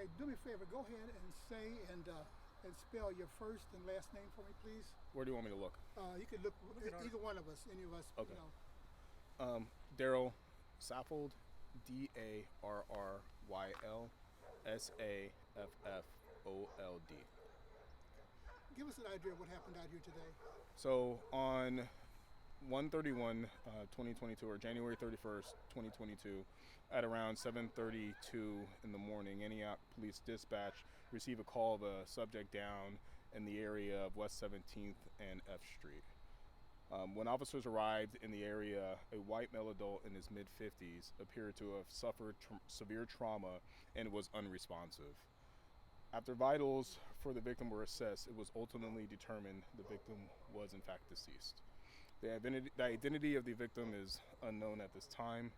Okay, do me a favor. Go ahead and say and spell your first and last name for me, please. Where do you want me to look? You could look either one of us, any of us. Okay. You know. Darryl Saffold, Darryl Saffold. Give us an idea of what happened out here today. So on 1/31, 2022, or January 31st, 2022, at around 7:32 in the morning, Antioch Police Dispatch received a call of a subject down in the area of West 17th and F Street. When officers arrived in the area, a white male adult in his mid-50s appeared to have suffered severe trauma and was unresponsive. After vitals for the victim were assessed, it was ultimately determined the victim was in fact deceased. The identity of the victim is unknown at this time,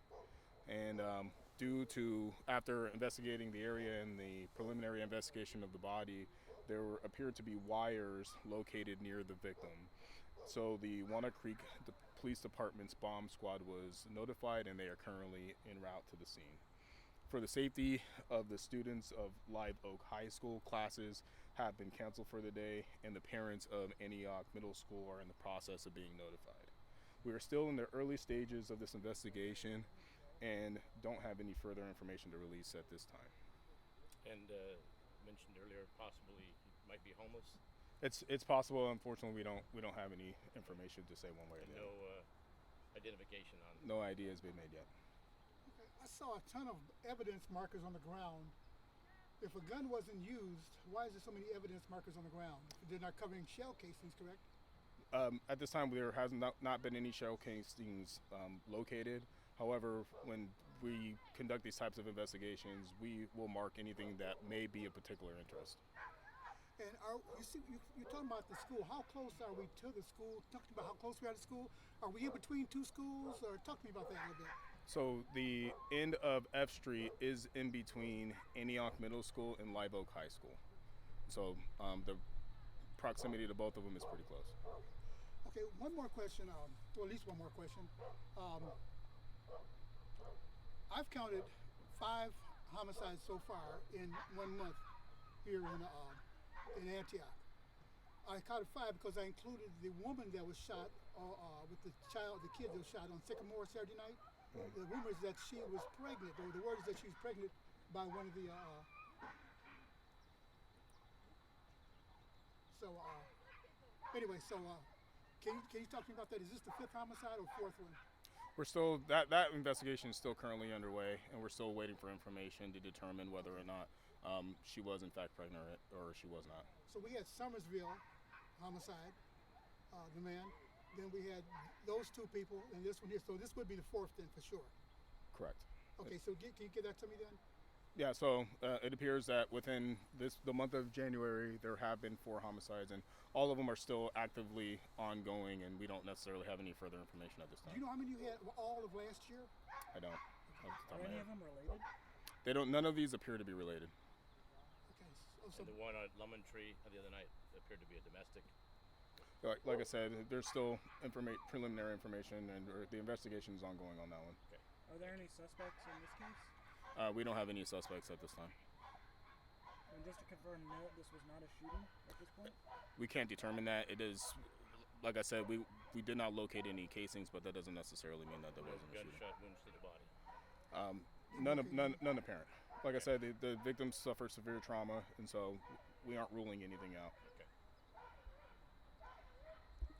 and after investigating the area and the preliminary investigation of the body, there appeared to be wires located near the victim. So the Walnut Creek Police Department's bomb squad was notified, and they are currently en route to the scene. For the safety of the students of Live Oak High School, classes have been canceled for the day, and the parents of Antioch Middle School are in the process of being notified. We are still in the early stages of this investigation and don't have any further information to release at this time. And mentioned earlier, possibly he might be homeless. It's possible. Unfortunately, we don't have any information to say one way or the other. No identification on. No idea has been made yet. Okay. I saw a ton of evidence markers on the ground. If a gun wasn't used, why is there so many evidence markers on the ground? They're not covering shell casings, correct? At this time, there has not been any shell casings located. However, when we conduct these types of investigations, we will mark anything that may be of particular interest. And you're talking about the school. How close are we to the school? Talk to me about how close we are to school. Are we in between two schools? Or talk to me about that a little bit. So the end of F Street is in between Antioch Middle School and Live Oak High School. So the proximity to both of them is pretty close. Okay, one more question, or at least one more question. I've counted 5 homicides so far in 1 month here in Antioch. I counted 5 because I included the woman that was shot with the kid that was shot on Sycamore Saturday night. The rumor is that she was pregnant, or the word is that she was pregnant by one of the. Can you talk to me about that? Is this the 5th homicide or 4th one? We're still that investigation is still currently underway, and we're still waiting for information to determine whether or not she was in fact pregnant or she was not. So we had Somersville homicide, the man. Then we had those 2 people, and this one here. So this would be the 4th then for sure. Correct. Okay, so can you get that to me then? Yeah, so it appears that within the month of January, there have been 4 homicides, and all of them are still actively ongoing, and we don't necessarily have any further information at this time. Do you know how many you had all of last year? I don't. Are any of them related? They don't. None of these appear to be related. Okay. And the one at Lemon Tree the other night appeared to be a domestic. Like I said, there's still preliminary information, and the investigation is ongoing on that one. Okay. Are there any suspects in this case? We don't have any suspects at this time. And just to confirm, no, this was not a shooting at this point? We can't determine that. It is, like I said, we did not locate any casings, but that doesn't necessarily mean that there wasn't a shooting. Gunshot wounds to the body. None apparent. Like I said, the victim suffered severe trauma, and so we aren't ruling anything out.